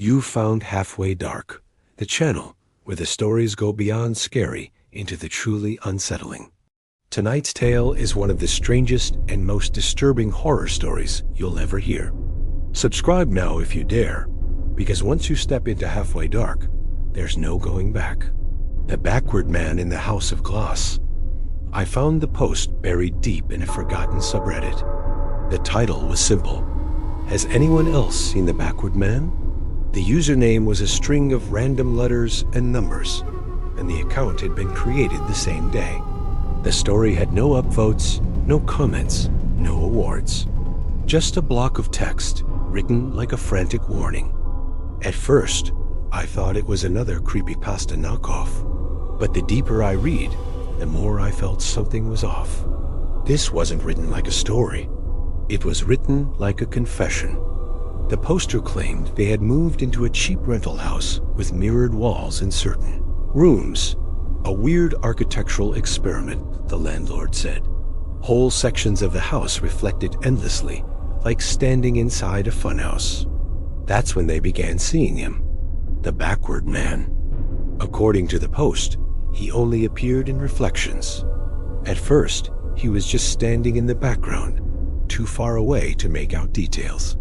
You found Halfway Dark, the channel where the stories go beyond scary into the truly unsettling. Tonight's tale is one of the strangest and most disturbing horror stories you'll ever hear. Subscribe now if you dare, because once you step into Halfway Dark, there's no going back. The Backward Man in the House of Glass. I found the post buried deep in a forgotten subreddit. The title was simple. Has anyone else seen the Backward Man? The username was a string of random letters and numbers, and the account had been created the same day. The story had no upvotes, no comments, no awards. Just a block of text written like a frantic warning. At first, I thought it was another creepypasta knockoff, but the deeper I read, the more I felt something was off. This wasn't written like a story. It was written like a confession. The poster claimed they had moved into a cheap rental house with mirrored walls in certain rooms. A weird architectural experiment, the landlord said. Whole sections of the house reflected endlessly, like standing inside a funhouse. That's when they began seeing him, the Backward Man. According to the post, he only appeared in reflections. At first, he was just standing in the background, too far away to make out details.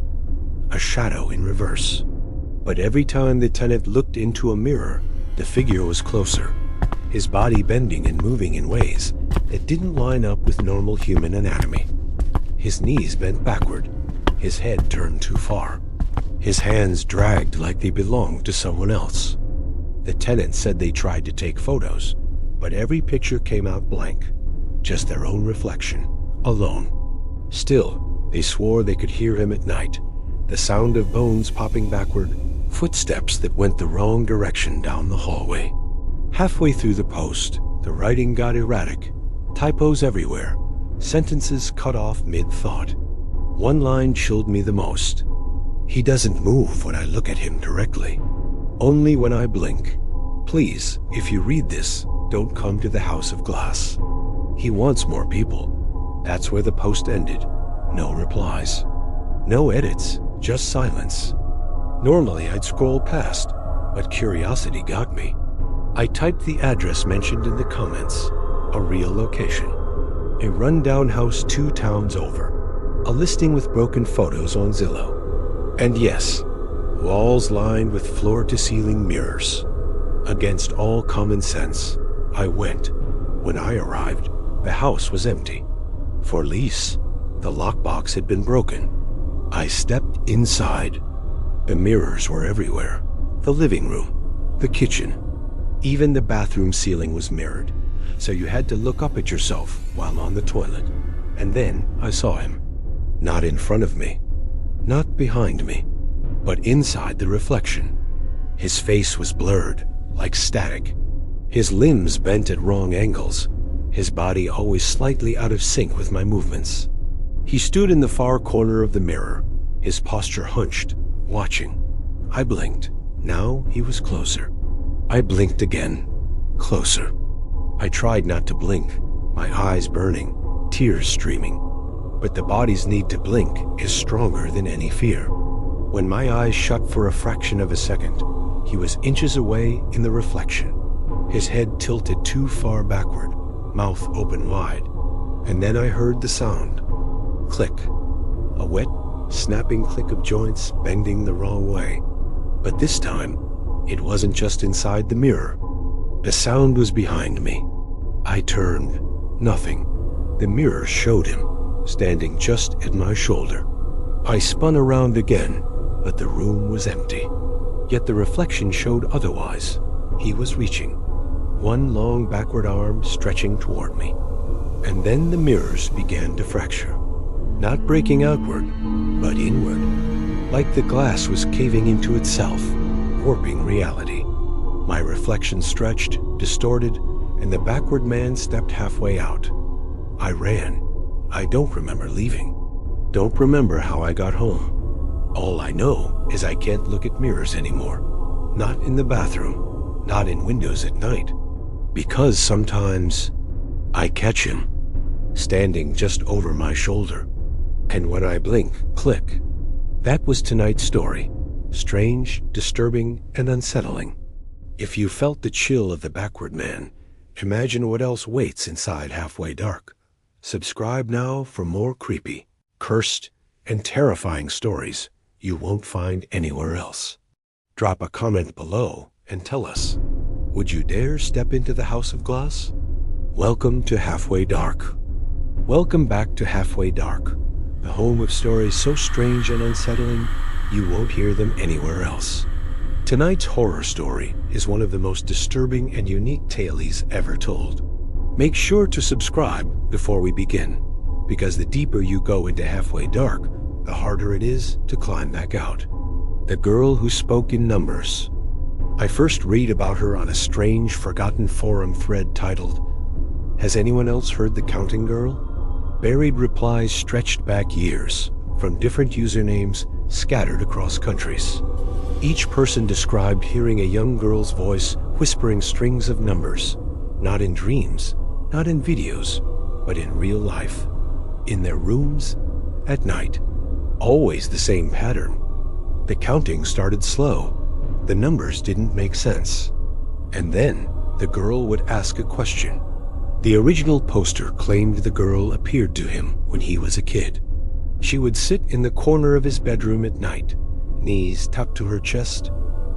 A shadow in reverse. But every time the tenant looked into a mirror, the figure was closer, his body bending and moving in ways that didn't line up with normal human anatomy. His knees bent backward, his head turned too far, his hands dragged like they belonged to someone else. The tenant said they tried to take photos, but every picture came out blank, just their own reflection, alone. Still, they swore they could hear him at night, the sound of bones popping backward, footsteps that went the wrong direction down the hallway. Halfway through the post, the writing got erratic, typos everywhere, sentences cut off mid-thought. One line chilled me the most. He doesn't move when I look at him directly, only when I blink. Please, if you read this, don't come to the House of Glass. He wants more people. That's where the post ended. No replies. No edits, just silence. Normally I'd scroll past, but curiosity got me. I typed the address mentioned in the comments, a real location. A rundown house 2 towns over, a listing with broken photos on Zillow. And yes, walls lined with floor-to-ceiling mirrors. Against all common sense, I went. When I arrived, the house was empty. For lease, the lockbox had been broken. I stepped inside. The mirrors were everywhere. The living room, the kitchen. Even the bathroom ceiling was mirrored, so you had to look up at yourself while on the toilet. And then I saw him. Not in front of me, not behind me, but inside the reflection. His face was blurred, like static. His limbs bent at wrong angles, his body always slightly out of sync with my movements. He stood in the far corner of the mirror, his posture hunched, watching. I blinked. Now he was closer. I blinked again. Closer. I tried not to blink, my eyes burning, tears streaming. But the body's need to blink is stronger than any fear. When my eyes shut for a fraction of a second, he was inches away in the reflection, his head tilted too far backward, mouth open wide. And then I heard the sound. Click. A wet, snapping click of joints bending the wrong way. But this time, it wasn't just inside the mirror. The sound was behind me. I turned. Nothing. The mirror showed him, standing just at my shoulder. I spun around again, but the room was empty. Yet the reflection showed otherwise. He was reaching, one long backward arm stretching toward me. And then the mirrors began to fracture. Not breaking outward, but inward. Like the glass was caving into itself, warping reality. My reflection stretched, distorted, and the Backward Man stepped halfway out. I ran. I don't remember leaving. Don't remember how I got home. All I know is I can't look at mirrors anymore. Not in the bathroom, not in windows at night. Because sometimes I catch him, standing just over my shoulder. And when I blink, click. That was tonight's story. strange, disturbing, and unsettling. If you felt the chill of the backward man, imagine what else waits inside Halfway Dark. Subscribe now for more creepy, cursed, and terrifying stories you won't find anywhere else. Drop a comment below and tell us, would you dare step into the House of Glass? Welcome to Halfway Dark. Welcome back to Halfway Dark, the home of stories so strange and unsettling you won't hear them anywhere else. Tonight's horror story is one of the most disturbing and unique tales ever told. Make sure to subscribe before we begin, because the deeper you go into Halfway Dark, the harder it is to climb back out. The Girl Who Spoke in Numbers. I first read about her on a strange, forgotten forum thread titled, "Has anyone else heard the Counting Girl?" Buried replies stretched back years from different usernames scattered across countries. Each person described hearing a young girl's voice whispering strings of numbers, not in dreams, not in videos, but in real life, in their rooms, at night. Always the same pattern. The counting started slow. The numbers didn't make sense. And then the girl would ask a question. The original poster claimed the girl appeared to him when he was a kid. She would sit in the corner of his bedroom at night, knees tucked to her chest,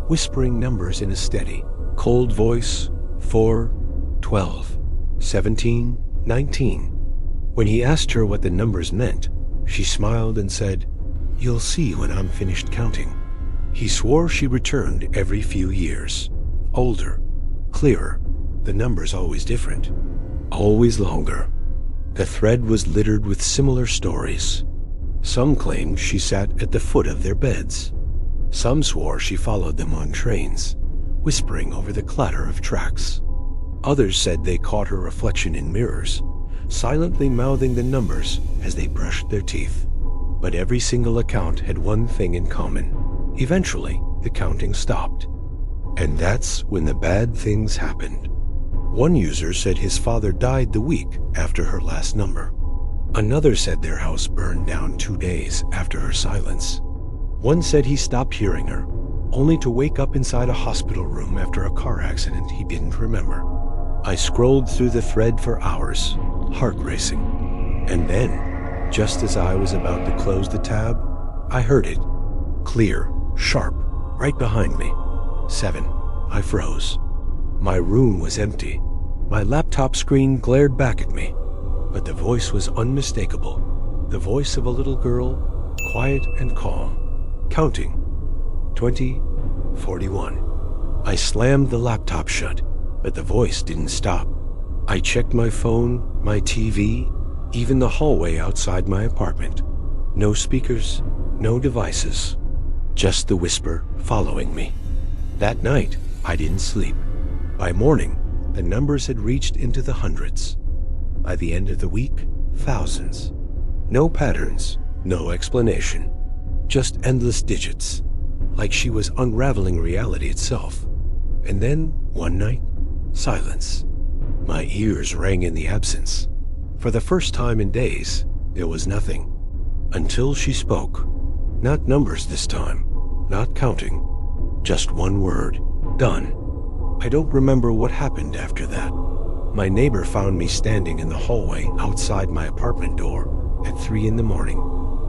whispering numbers in a steady, cold voice, 4, 12, 17, 19. When he asked her what the numbers meant, she smiled and said, "You'll see when I'm finished counting." He swore she returned every few years. Older, clearer, the numbers always different, always longer. The thread was littered with similar stories. Some claimed she sat at the foot of their beds. Some swore she followed them on trains, whispering over the clatter of tracks. Others said they caught her reflection in mirrors, silently mouthing the numbers as they brushed their teeth. But every single account had one thing in common. Eventually, the counting stopped. And that's when the bad things happened. One user said his father died the week after her last number. Another said their house burned down 2 days after her silence. One said he stopped hearing her, only to wake up inside a hospital room after a car accident he didn't remember. I scrolled through the thread for hours, heart racing. And then, just as I was about to close the tab, I heard it. Clear, sharp, right behind me. 7. I froze. My room was empty. My laptop screen glared back at me. But the voice was unmistakable. The voice of a little girl, quiet and calm, counting. 20, 41. I slammed the laptop shut, but the voice didn't stop. I checked my phone, my TV, even the hallway outside my apartment. No speakers, no devices. Just the whisper following me. That night, I didn't sleep. By morning, the numbers had reached into the hundreds. By the end of the week, thousands. No patterns, no explanation. Just endless digits, like she was unraveling reality itself. And then, one night, silence. My ears rang in the absence. For the first time in days, there was nothing. Until she spoke. Not numbers this time, not counting. Just one word, done. I don't remember what happened after that. My neighbor found me standing in the hallway outside my apartment door at 3 in the morning,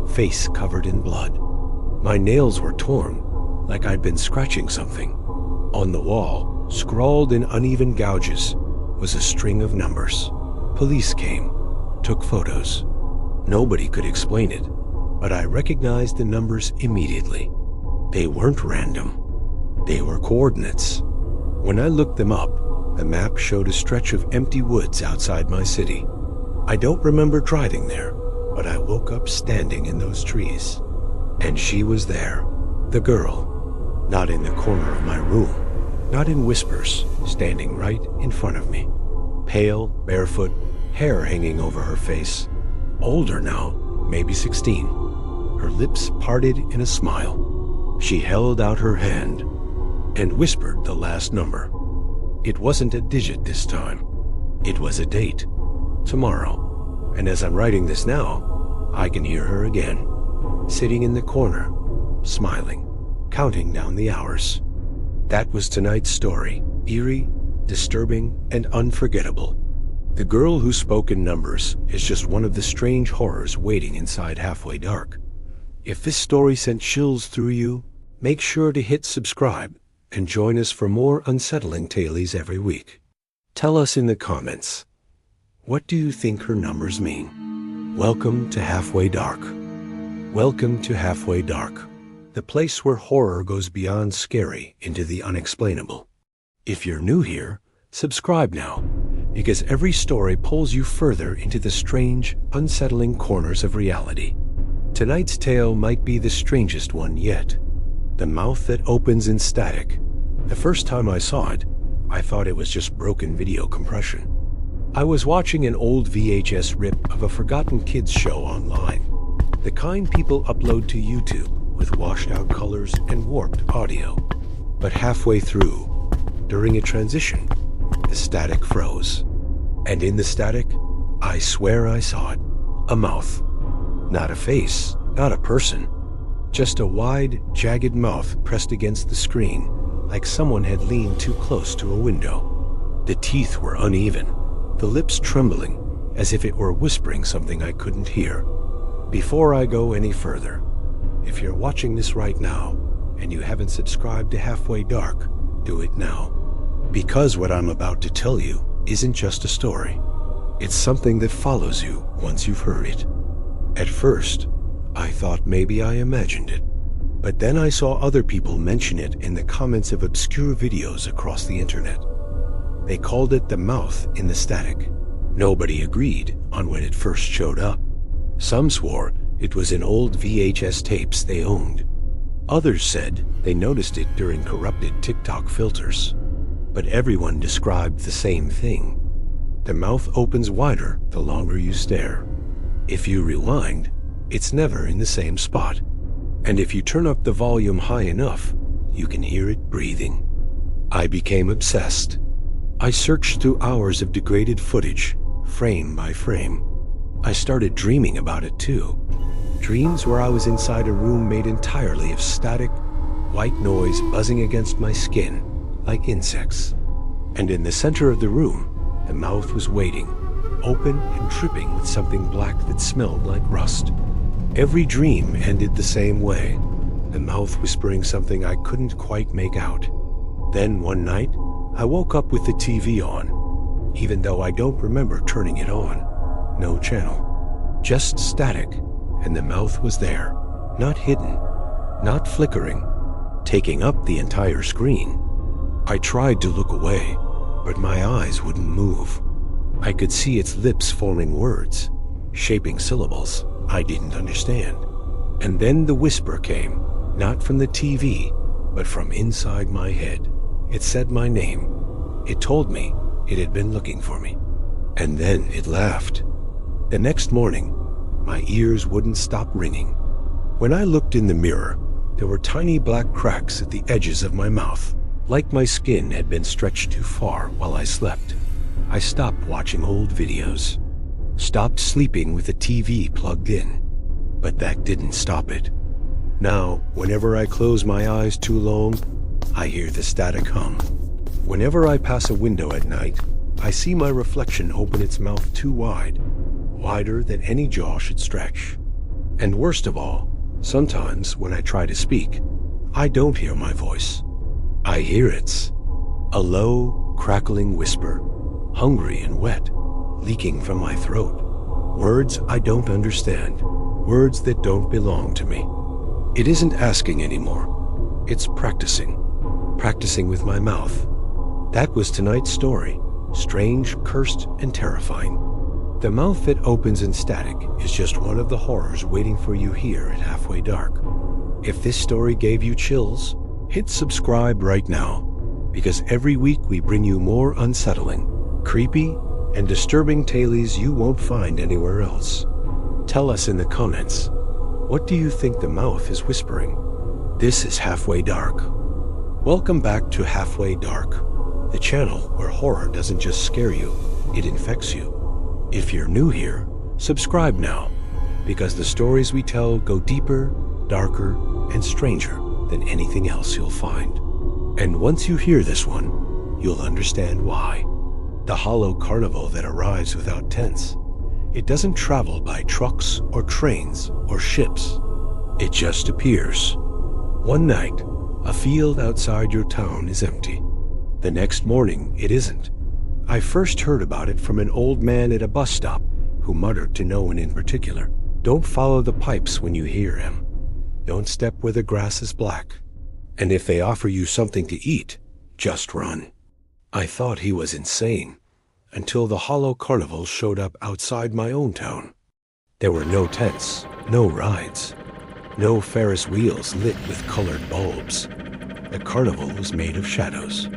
face covered in blood. My nails were torn, like I'd been scratching something. On the wall, scrawled in uneven gouges, was a string of numbers. Police came, took photos. Nobody could explain it, but I recognized the numbers immediately. They weren't random. They were coordinates. When I looked them up, the map showed a stretch of empty woods outside my city. I don't remember driving there, but I woke up standing in those trees. And she was there, the girl, not in the corner of my room, not in whispers, standing right in front of me. Pale, barefoot, hair hanging over her face. Older now, maybe 16. Her lips parted in a smile. She held out her hand and whispered the last number. It wasn't a digit this time. It was a date. Tomorrow. And as I'm writing this now, I can hear her again, sitting in the corner, smiling, counting down the hours. That was tonight's story, eerie, disturbing, and unforgettable. The Girl Who Spoke in Numbers is just one of the strange horrors waiting inside Halfway Dark. If this story sent chills through you, make sure to hit subscribe and join us for more unsettling tales every week. Tell us in the comments, what do you think her numbers mean? Welcome to Halfway Dark. Welcome to Halfway Dark, the place where horror goes beyond scary into the unexplainable. If you're new here, subscribe now, because every story pulls you further into the strange, unsettling corners of reality. Tonight's tale might be the strangest one yet. The Mouth That Opens in Static. The first time I saw it, I thought it was just broken video compression. I was watching an old VHS rip of a forgotten kids show online, the kind people upload to YouTube with washed out colors and warped audio. But halfway through, during a transition, the static froze. And in the static, I swear I saw it. A mouth. Not a face, not a person. Just a wide, jagged mouth pressed against the screen, like someone had leaned too close to a window. The teeth were uneven, the lips trembling, as if it were whispering something I couldn't hear. Before I go any further, if you're watching this right now, and you haven't subscribed to Halfway Dark, do it now. Because what I'm about to tell you isn't just a story. It's something that follows you once you've heard it. At first, I thought maybe I imagined it. But then I saw other people mention it in the comments of obscure videos across the internet. They called it the mouth in the static. Nobody agreed on when it first showed up. Some swore it was in old VHS tapes they owned. Others said they noticed it during corrupted TikTok filters. But everyone described the same thing. The mouth opens wider the longer you stare. If you rewind, it's never in the same spot. And if you turn up the volume high enough, you can hear it breathing. I became obsessed. I searched through hours of degraded footage, frame by frame. I started dreaming about it too. Dreams where I was inside a room made entirely of static, white noise buzzing against my skin, like insects. And in the center of the room, the mouth was waiting, open and dripping with something black that smelled like rust. Every dream ended the same way, the mouth whispering something I couldn't quite make out. Then one night, I woke up with the TV on, even though I don't remember turning it on. No channel. Just static, and the mouth was there, not hidden, not flickering, taking up the entire screen. I tried to look away, but my eyes wouldn't move. I could see its lips forming words, shaping syllables I didn't understand. And then the whisper came, not from the TV, but from inside my head. It said my name. It told me it had been looking for me. And then it laughed. The next morning, my ears wouldn't stop ringing. When I looked in the mirror, there were tiny black cracks at the edges of my mouth, like my skin had been stretched too far while I slept. I stopped watching old videos, stopped sleeping with the TV plugged in, but that didn't stop it. Now, whenever I close my eyes too long, I hear the static hum. Whenever I pass a window at night, I see my reflection open its mouth too wide, wider than any jaw should stretch. And worst of all, sometimes when I try to speak, I don't hear my voice. I hear it's a low, crackling whisper, hungry and wet, leaking from my throat. Words I don't understand, words that don't belong to me. It isn't asking anymore. It's practicing with my mouth. That was tonight's story, strange, cursed, and terrifying. The Mouth That Opens in Static is just one of the horrors waiting for you here at Halfway Dark. If this story gave you chills, hit subscribe right now, because every week we bring you more unsettling, creepy, and disturbing tales you won't find anywhere else. Tell us in the comments, what do you think the mouth is whispering? This is Halfway Dark. Welcome back to Halfway Dark, the channel where horror doesn't just scare you, it infects you. If you're new here, subscribe now, because the stories we tell go deeper, darker, and stranger than anything else you'll find. And once you hear this one, you'll understand why. The hollow carnival that arrives without tents. It doesn't travel by trucks or trains or ships. It just appears. One night, a field outside your town is empty. The next morning, it isn't. I first heard about it from an old man at a bus stop who muttered to no one in particular, "Don't follow the pipes when you hear him. Don't step where the grass is black. And if they offer you something to eat, just run." I thought he was insane, until the hollow carnival showed up outside my own town. There were no tents, no rides, no Ferris wheels lit with colored bulbs. The carnival was made of shadows.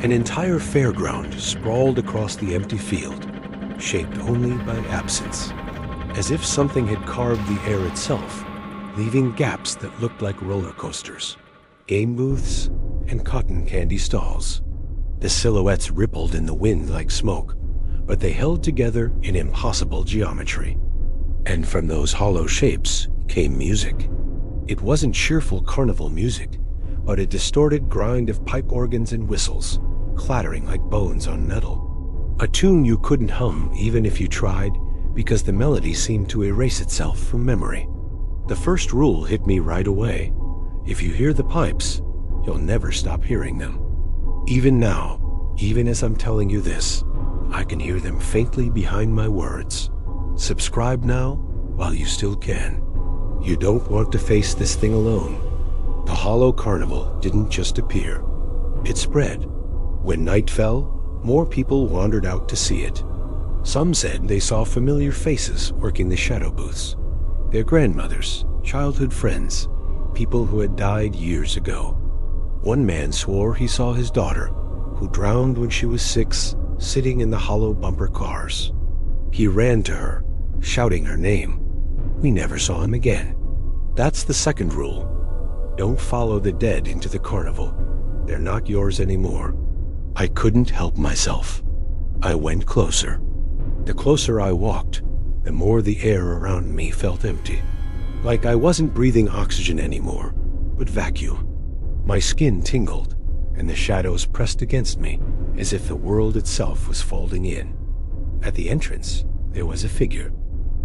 An entire fairground sprawled across the empty field, shaped only by absence, as if something had carved the air itself, leaving gaps that looked like roller coasters, game booths, and cotton candy stalls. The silhouettes rippled in the wind like smoke, but they held together in impossible geometry. And from those hollow shapes came music. It wasn't cheerful carnival music, but a distorted grind of pipe organs and whistles, clattering like bones on metal. A tune you couldn't hum even if you tried, because the melody seemed to erase itself from memory. The first rule hit me right away. If you hear the pipes, you'll never stop hearing them. Even now, even as I'm telling you this, I can hear them faintly behind my words. Subscribe now while you still can. You don't want to face this thing alone. The hollow carnival didn't just appear. It spread. When night fell, more people wandered out to see it. Some said they saw familiar faces working the shadow booths. Their grandmothers, childhood friends, people who had died years ago. One man swore he saw his daughter, who drowned when she was 6, sitting in the hollow bumper cars. He ran to her, shouting her name. We never saw him again. That's the second rule. Don't follow the dead into the carnival. They're not yours anymore. I couldn't help myself. I went closer. The closer I walked, the more the air around me felt empty. Like I wasn't breathing oxygen anymore, but vacuum. My skin tingled, and the shadows pressed against me, as if the world itself was folding in. At the entrance, there was a figure.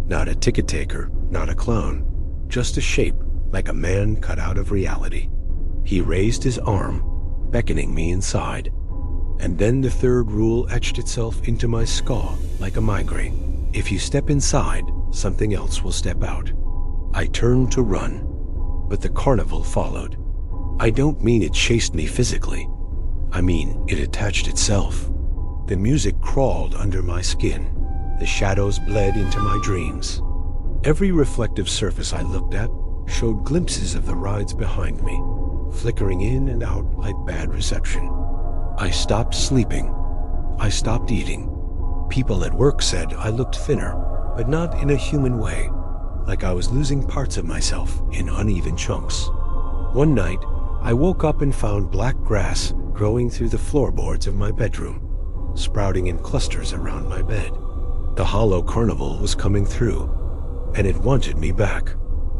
Not a ticket taker, not a clown, just a shape like a man cut out of reality. He raised his arm, beckoning me inside. And then the third rule etched itself into my skull like a migraine. If you step inside, something else will step out. I turned to run, but the carnival followed. I don't mean it chased me physically. I mean it attached itself. The music crawled under my skin. The shadows bled into my dreams. Every reflective surface I looked at showed glimpses of the rides behind me, flickering in and out like bad reception. I stopped sleeping. I stopped eating. People at work said I looked thinner, but not in a human way, like I was losing parts of myself in uneven chunks. One night, I woke up and found black grass growing through the floorboards of my bedroom, sprouting in clusters around my bed. The hollow carnival was coming through, and it wanted me back.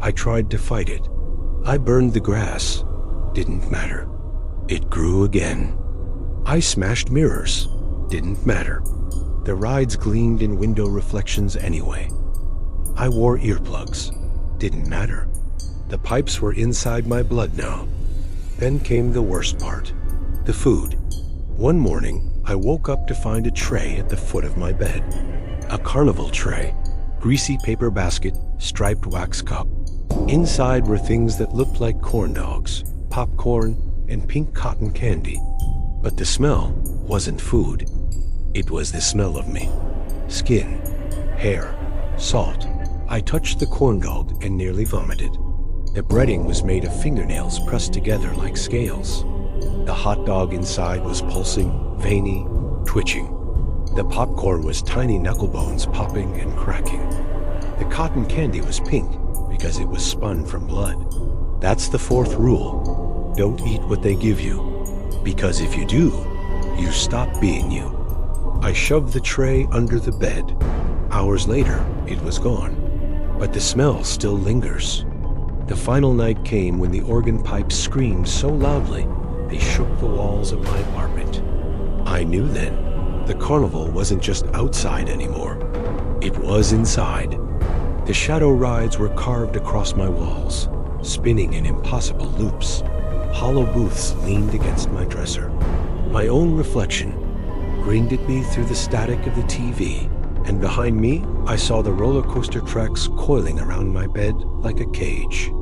I tried to fight it. I burned the grass. Didn't matter. It grew again. I smashed mirrors. Didn't matter. The rides gleamed in window reflections anyway. I wore earplugs. Didn't matter. The pipes were inside my blood now. Then came the worst part, the food. One morning, I woke up to find a tray at the foot of my bed. A carnival tray, greasy paper basket, striped wax cup. Inside were things that looked like corn dogs, popcorn, and pink cotton candy. But the smell wasn't food. It was the smell of me. Skin, hair, salt. I touched the corn dog and nearly vomited. The breading was made of fingernails pressed together like scales. The hot dog inside was pulsing, veiny, twitching. The popcorn was tiny knuckle bones popping and cracking. The cotton candy was pink because it was spun from blood. That's the fourth rule. Don't eat what they give you, because if you do, you stop being you. I shoved the tray under the bed. Hours later, it was gone, but the smell still lingers. The final night came when the organ pipes screamed so loudly they shook the walls of my apartment. I knew then the carnival wasn't just outside anymore. It was inside. The shadow rides were carved across my walls, spinning in impossible loops. Hollow booths leaned against my dresser. My own reflection grinned at me through the static of the TV, and behind me I saw the roller coaster tracks coiling around my bed like a cage.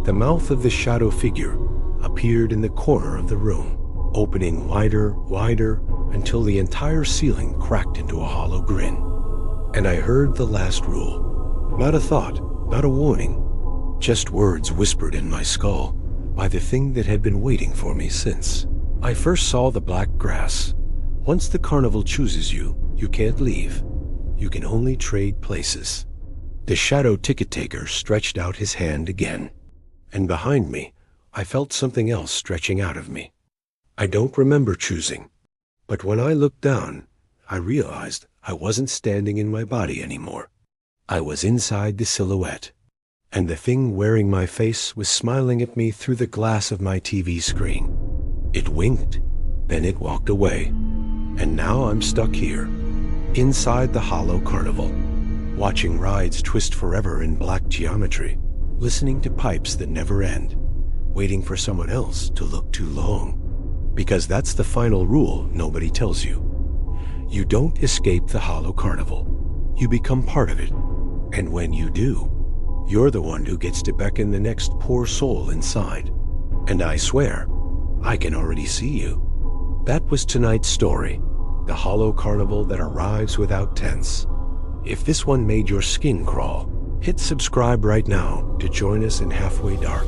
The mouth of the shadow figure appeared in the corner of the room, opening wider, until the entire ceiling cracked into a hollow grin. And I heard the last rule. Not a thought, not a warning, just words whispered in my skull by the thing that had been waiting for me since. I first saw the black grass. Once the carnival chooses you, you can't leave. You can only trade places. The shadow ticket taker stretched out his hand again. And behind me, I felt something else stretching out of me. I don't remember choosing, but when I looked down, I realized I wasn't standing in my body anymore. I was inside the silhouette, and the thing wearing my face was smiling at me through the glass of my TV screen. It winked, then it walked away, and now I'm stuck here, inside the hollow carnival, watching rides twist forever in black geometry, listening to pipes that never end, waiting for someone else to look too long. Because that's the final rule nobody tells you. You don't escape the hollow carnival. You become part of it. And when you do, you're the one who gets to beckon the next poor soul inside. And I swear, I can already see you. That was tonight's story, the hollow carnival that arrives without tents. If this one made your skin crawl, hit subscribe right now to join us in Halfway Dark,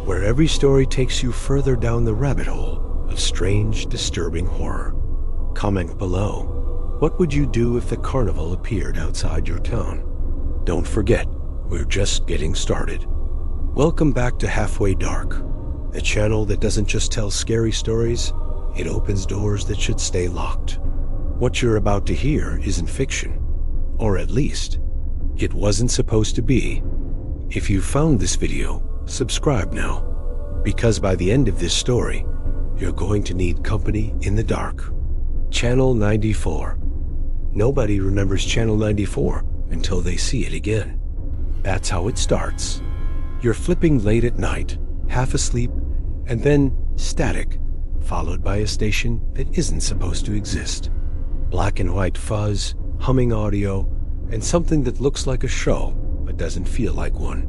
where every story takes you further down the rabbit hole of strange, disturbing horror. Comment below. What would you do if the carnival appeared outside your town? Don't forget, we're just getting started. Welcome back to Halfway Dark, the channel that doesn't just tell scary stories, it opens doors that should stay locked. What you're about to hear isn't fiction, or at least, it wasn't supposed to be. If you found this video, subscribe now, because by the end of this story, you're going to need company in the dark. Channel 94. Nobody remembers Channel 94 until they see it again. That's how it starts. You're flipping late at night, half asleep, and then static, followed by a station that isn't supposed to exist. Black and white fuzz, humming audio, and something that looks like a show but doesn't feel like one.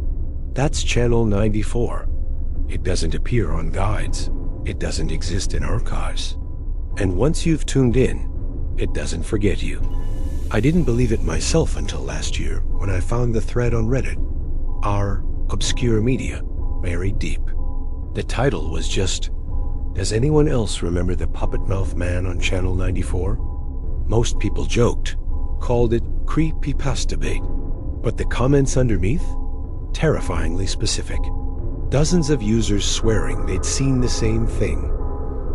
That's Channel 94. It doesn't appear on guides. It doesn't exist in archives. And once you've tuned in, it doesn't forget you. I didn't believe it myself until last year when I found the thread on Reddit, Our Obscure Media, Buried Deep. The title was just, does anyone else remember the Puppet Mouth Man on Channel 94? Most people joked, called it creepypasta bait, but the comments underneath? Terrifyingly specific. Dozens of users swearing they'd seen the same thing.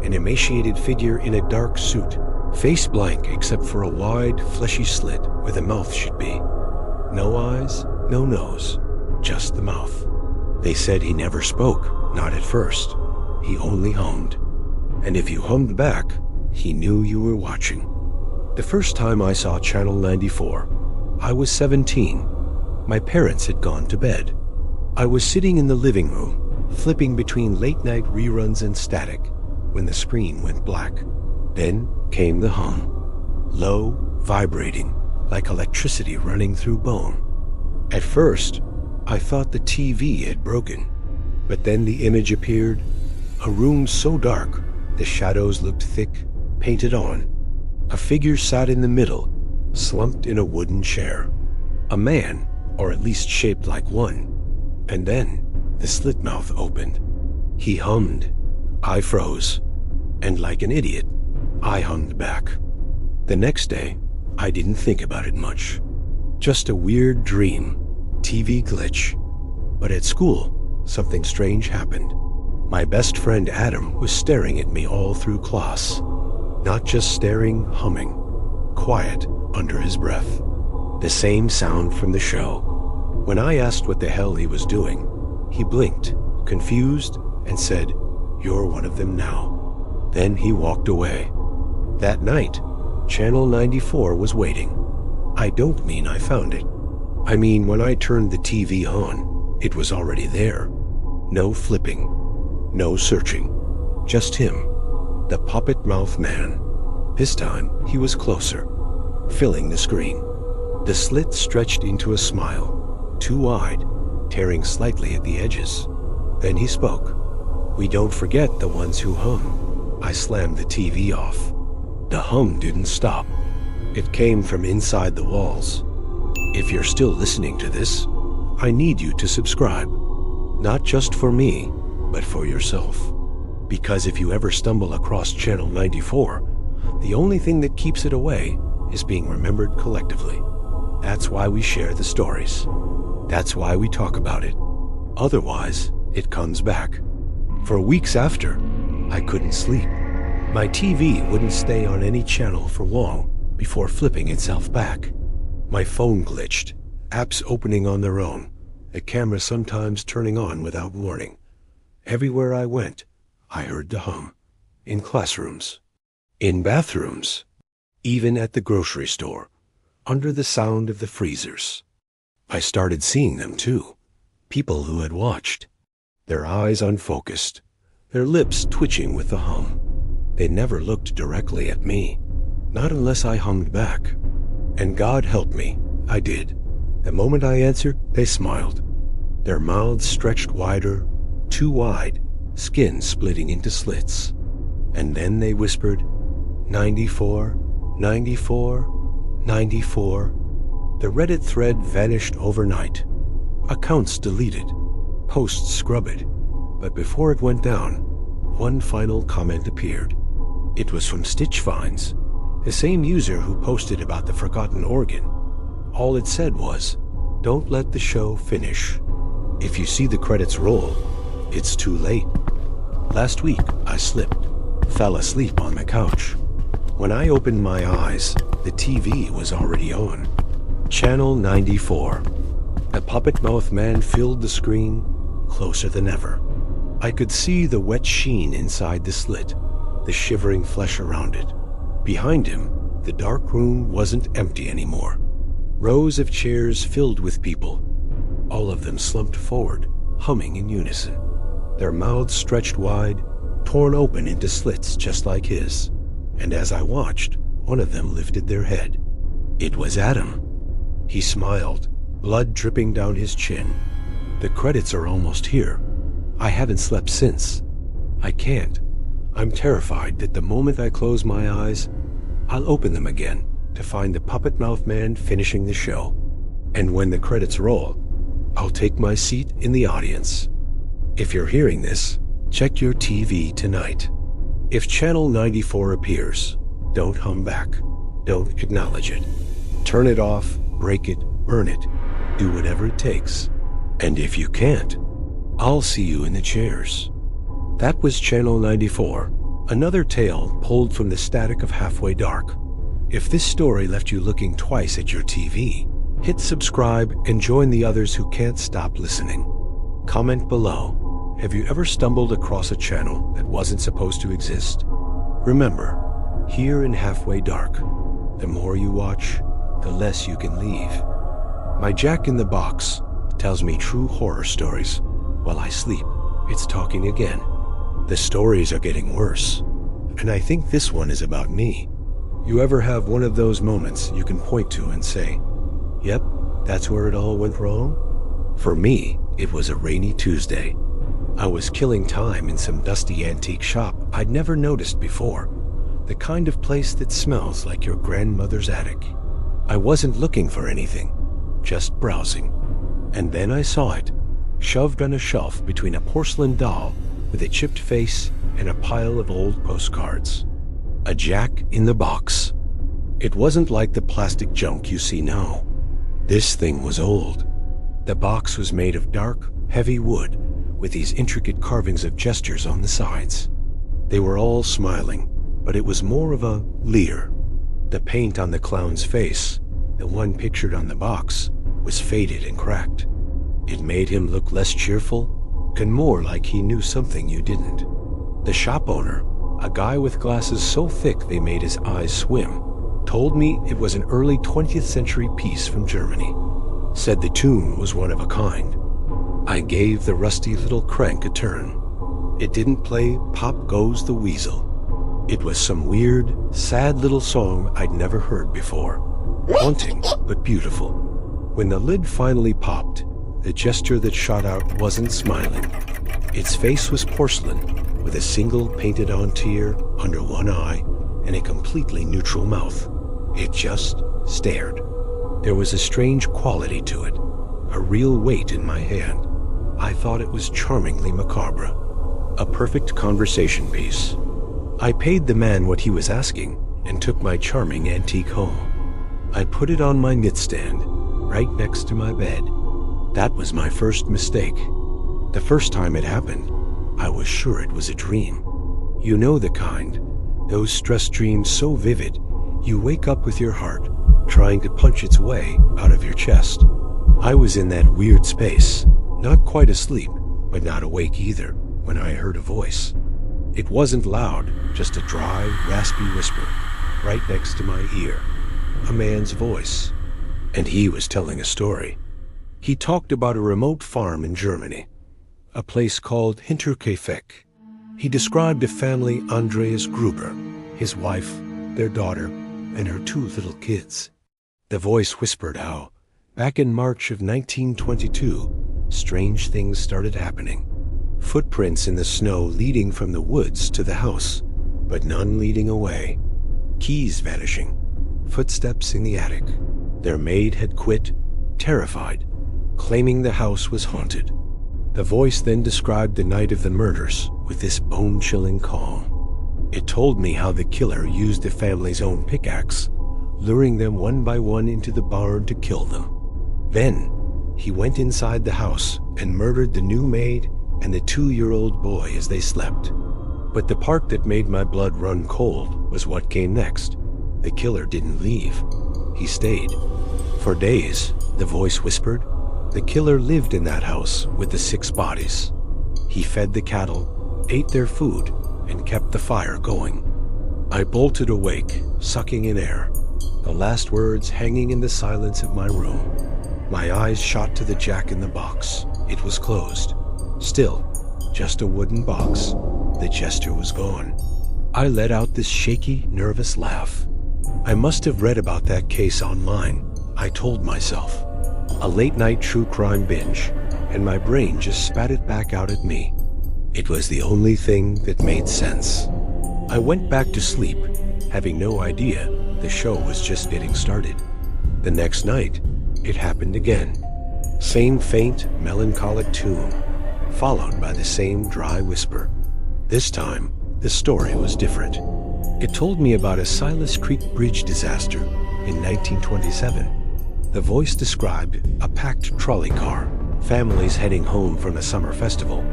An emaciated figure in a dark suit, face blank except for a wide, fleshy slit where the mouth should be. No eyes, no nose, just the mouth. They said he never spoke, not at first. He only hummed. And if you hummed back, he knew you were watching. The first time I saw Channel 94, I was 17. My parents had gone to bed. I was sitting in the living room, flipping between late-night reruns and static, when the screen went black. Then came the hum, low, vibrating, like electricity running through bone. At first, I thought the TV had broken, but then the image appeared, a room so dark, the shadows looked thick, painted on. A figure sat in the middle, slumped in a wooden chair. A man, or at least shaped like one. And then, the slit mouth opened. He hummed. I froze. And like an idiot, I hummed back. The next day, I didn't think about it much. Just a weird dream, TV glitch. But at school, something strange happened. My best friend Adam was staring at me all through class. Not just staring, humming. Quiet under his breath. The same sound from the show. When I asked what the hell he was doing, He blinked, confused, and said, "You're one of them now." Then he walked away. That night, Channel 94 was waiting. I don't mean I found it. I mean, when I turned the TV on, it was already there. No flipping, no searching, just him, the puppet mouth man. This time, he was closer, filling the screen. The slit stretched into a smile, too wide, tearing slightly at the edges. Then he spoke. "We don't forget the ones who hum." I slammed the TV off. The hum didn't stop. It came from inside the walls. If you're still listening to this, I need you to subscribe. Not just for me, but for yourself. Because if you ever stumble across Channel 94, the only thing that keeps it away is being remembered collectively. That's why we share the stories. That's why we talk about it. Otherwise, it comes back. For weeks after, I couldn't sleep. My TV wouldn't stay on any channel for long before flipping itself back. My phone glitched, apps opening on their own, the camera sometimes turning on without warning. Everywhere I went, I heard the hum. In classrooms, in bathrooms, even at the grocery store, under the sound of the freezers. I started seeing them too. People who had watched, their eyes unfocused, their lips twitching with the hum. They never looked directly at me, not unless I hummed back. And God help me, I did. The moment I answered, they smiled. Their mouths stretched wider, too wide, skin splitting into slits. And then they whispered, 94, 94, 94. The Reddit thread vanished overnight. Accounts deleted, posts scrubbed. But before it went down, one final comment appeared. It was from Stitch Finds, the same user who posted about the forgotten organ. All it said was, "Don't let the show finish. If you see the credits roll, it's too late." Last week, I slipped, fell asleep on the couch. When I opened my eyes, the TV was already on. Channel 94. The puppet mouth man filled the screen, closer than ever. I could see the wet sheen inside the slit, the shivering flesh around it. Behind him, the dark room wasn't empty anymore. Rows of chairs filled with people, all of them slumped forward, humming in unison. Their mouths stretched wide, torn open into slits just like his. And as I watched, one of them lifted their head. It was Adam. He smiled, blood dripping down his chin. "The credits are almost here. I haven't slept since. I can't. I'm terrified that the moment I close my eyes, I'll open them again to find the puppet mouth man finishing the show. And when the credits roll, I'll take my seat in the audience." If you're hearing this, check your TV tonight. If Channel 94 appears, don't hum back. Don't acknowledge it. Turn it off, break it, burn it. Do whatever it takes. And if you can't, I'll see you in the chairs. That was Channel 94, another tale pulled from the static of Halfway Dark. If this story left you looking twice at your TV, hit subscribe and join the others who can't stop listening. Comment below. Have you ever stumbled across a channel that wasn't supposed to exist? Remember, here in Halfway Dark, the more you watch, the less you can leave. My Jack in the Box tells me true horror stories. While I sleep, it's talking again. The stories are getting worse, and I think this one is about me. You ever have one of those moments you can point to and say, "Yep, that's where it all went wrong"? For me, it was a rainy Tuesday. I was killing time in some dusty antique shop I'd never noticed before, the kind of place that smells like your grandmother's attic. I wasn't looking for anything, just browsing. And then I saw it, shoved on a shelf between a porcelain doll with a chipped face and a pile of old postcards. A Jack in the Box. It wasn't like the plastic junk you see now. This thing was old. The box was made of dark, heavy wood with these intricate carvings of gestures on the sides. They were all smiling, but it was more of a leer. The paint on the clown's face, the one pictured on the box, was faded and cracked. It made him look less cheerful, and more like he knew something you didn't. The shop owner, a guy with glasses so thick they made his eyes swim, told me it was an early 20th century piece from Germany. Said the tune was one of a kind. I gave the rusty little crank a turn. It didn't play Pop Goes the Weasel. It was some weird, sad little song I'd never heard before. Haunting, but beautiful. When the lid finally popped, the gesture that shot out wasn't smiling. Its face was porcelain, with a single painted-on tear under one eye and a completely neutral mouth. It just stared. There was a strange quality to it, a real weight in my hand. I thought it was charmingly macabre, a perfect conversation piece. I paid the man what he was asking and took my charming antique home. I put it on my nightstand, right next to my bed. That was my first mistake. The first time it happened, I was sure it was a dream. You know the kind, those stress dreams so vivid, you wake up with your heart trying to punch its way out of your chest. I was in that weird space, not quite asleep, but not awake either, when I heard a voice. It wasn't loud, just a dry, raspy whisper, right next to my ear. A man's voice. And he was telling a story. He talked about a remote farm in Germany, a place called Hinterkaifeck. He described a family, Andreas Gruber, his wife, their daughter, and her 2 little kids. The voice whispered how, back in March of 1922, strange things started happening. Footprints in the snow leading from the woods to the house, but none leading away. Keys vanishing. Footsteps in the attic. Their maid had quit, terrified, claiming the house was haunted. The voice then described the night of the murders with this bone-chilling calm. It told me how the killer used the family's own pickaxe, luring them one by one into the barn to kill them. Then, he went inside the house and murdered the new maid and the 2-year-old boy as they slept. But the part that made my blood run cold was what came next. The killer didn't leave. He stayed. For days, the voice whispered, the killer lived in that house with the 6 bodies. He fed the cattle, ate their food, and kept the fire going. I bolted awake, sucking in air, the last words hanging in the silence of my room. My eyes shot to the jack-in-the-box. It was closed. Still, just a wooden box. The gesture was gone. I let out this shaky, nervous laugh. I must have read about that case online, I told myself. A late-night true crime binge, and my brain just spat it back out at me. It was the only thing that made sense. I went back to sleep, having no idea the show was just getting started. The next night, it happened again. Same faint, melancholic tune, followed by the same dry whisper. This time, the story was different. It told me about a Silas Creek Bridge disaster in 1927. The voice described a packed trolley car, families heading home from a summer festival.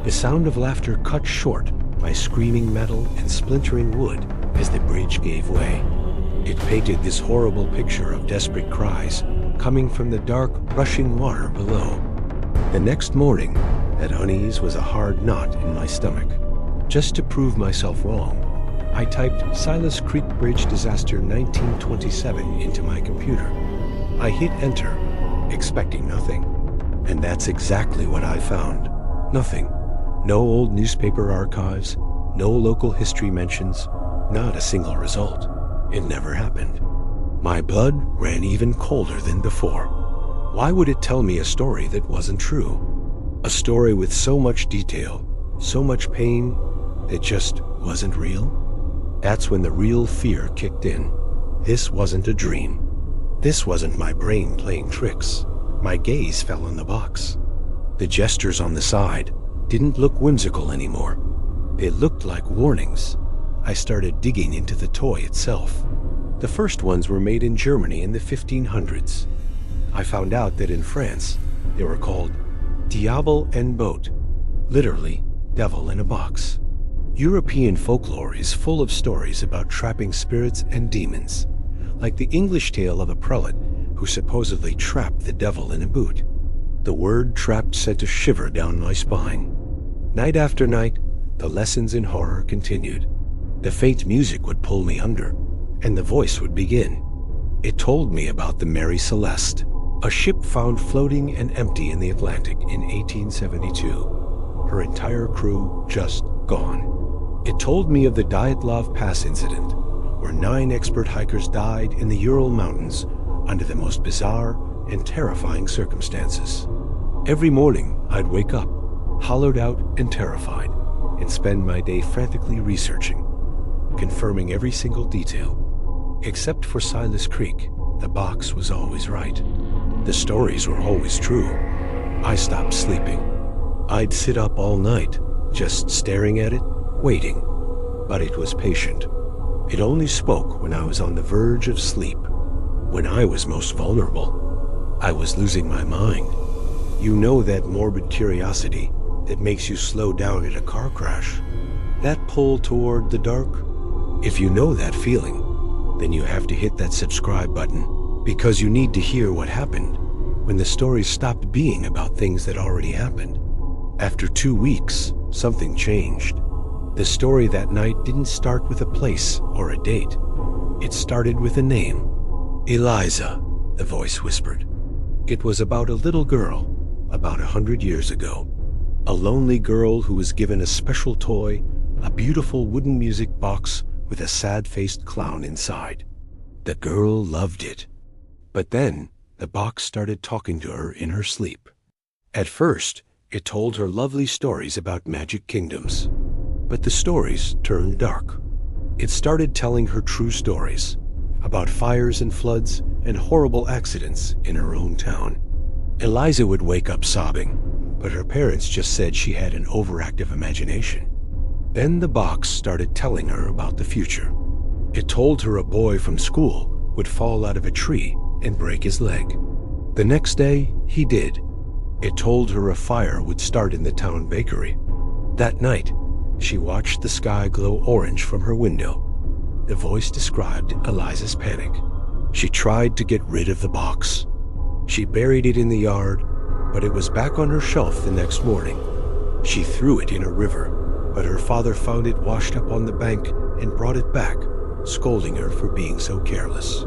The sound of laughter cut short by screaming metal and splintering wood as the bridge gave way. It painted this horrible picture of desperate cries coming from the dark, rushing water below. The next morning, that unease was a hard knot in my stomach. Just to prove myself wrong, I typed Silas Creek Bridge Disaster 1927 into my computer. I hit enter, expecting nothing. And that's exactly what I found. Nothing. No old newspaper archives, no local history mentions, not a single result. It never happened. My blood ran even colder than before. Why would it tell me a story that wasn't true? A story with so much detail, so much pain, that just wasn't real? That's when the real fear kicked in. This wasn't a dream. This wasn't my brain playing tricks. My gaze fell on the box. The gestures on the side didn't look whimsical anymore. They looked like warnings. I started digging into the toy itself. The first ones were made in Germany in the 1500s. I found out that in France, they were called Diable en botte, literally, devil in a box. European folklore is full of stories about trapping spirits and demons, like the English tale of a prelate who supposedly trapped the devil in a boot. The word trapped sent a shiver down my spine. Night after night, the lessons in horror continued. The faint music would pull me under, and the voice would begin. It told me about the Mary Celeste, a ship found floating and empty in the Atlantic in 1872. Her entire crew just gone. It told me of the Dyatlov Pass incident, where 9 expert hikers died in the Ural Mountains under the most bizarre and terrifying circumstances. Every morning, I'd wake up, hollowed out and terrified, and spend my day frantically researching, confirming every single detail. Except for Silas Creek, the box was always right. The stories were always true. I stopped sleeping. I'd sit up all night, just staring at it, waiting. But it was patient. It only spoke when I was on the verge of sleep, when I was most vulnerable. I was losing my mind. You know that morbid curiosity that makes you slow down at a car crash? That pull toward the dark? If you know that feeling, then you have to hit that subscribe button, because you need to hear what happened when the stories stopped being about things that already happened. After 2 weeks, something changed. The story that night didn't start with a place or a date. It started with a name. Eliza, the voice whispered. It was about a little girl, about 100 years ago. A lonely girl who was given a special toy, a beautiful wooden music box with a sad-faced clown inside. The girl loved it. But then, the box started talking to her in her sleep. At first, it told her lovely stories about magic kingdoms. But the stories turned dark. It started telling her true stories about fires and floods and horrible accidents in her own town. Eliza would wake up sobbing, but her parents just said she had an overactive imagination. Then the box started telling her about the future. It told her a boy from school would fall out of a tree and break his leg. The next day, he did. It told her a fire would start in the town bakery. That night, she watched the sky glow orange from her window. The voice described Eliza's panic. She tried to get rid of the box. She buried it in the yard, but it was back on her shelf the next morning. She threw it in a river, but her father found it washed up on the bank and brought it back, scolding her for being so careless.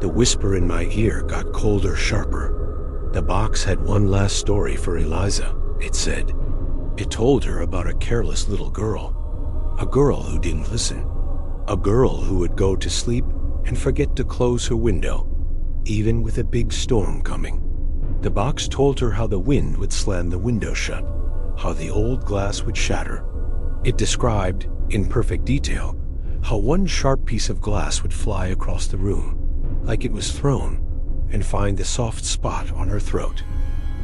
The whisper in my ear got colder, sharper. The box had one last story for Eliza, it said. It told her about a careless little girl, a girl who didn't listen, a girl who would go to sleep and forget to close her window, even with a big storm coming. The box told her how the wind would slam the window shut, how the old glass would shatter. It described, in perfect detail, how one sharp piece of glass would fly across the room, like it was thrown, and find the soft spot on her throat.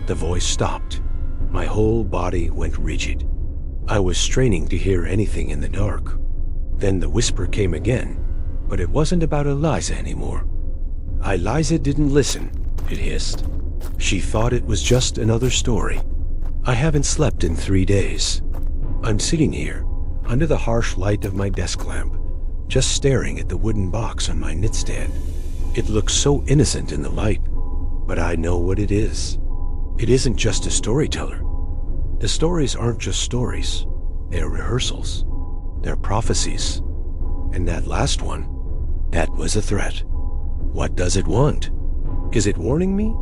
The voice stopped. My whole body went rigid. I was straining to hear anything in the dark. Then the whisper came again, but it wasn't about Eliza anymore. Eliza didn't listen, it hissed. She thought it was just another story. I haven't slept in 3 days. I'm sitting here, under the harsh light of my desk lamp, just staring at the wooden box on my knitstand. It looks so innocent in the light, but I know what it is. It isn't just a storyteller. The stories aren't just stories. They're rehearsals. They're prophecies. And that last one, that was a threat. What does it want? Is it warning me?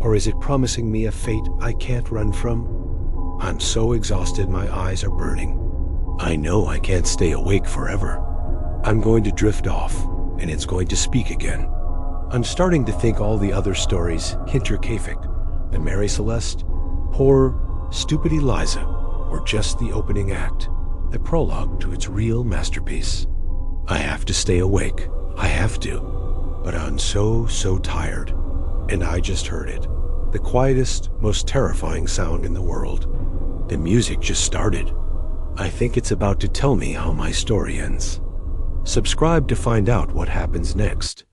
Or is it promising me a fate I can't run from? I'm so exhausted my eyes are burning. I know I can't stay awake forever. I'm going to drift off, and it's going to speak again. I'm starting to think all the other stories, Hinterkaifeck, the Mary Celeste, poor, stupid Eliza, were just the opening act, the prologue to its real masterpiece. I have to stay awake. I have to. But I'm so tired. And I just heard it. The quietest, most terrifying sound in the world. The music just started. I think it's about to tell me how my story ends. Subscribe to find out what happens next.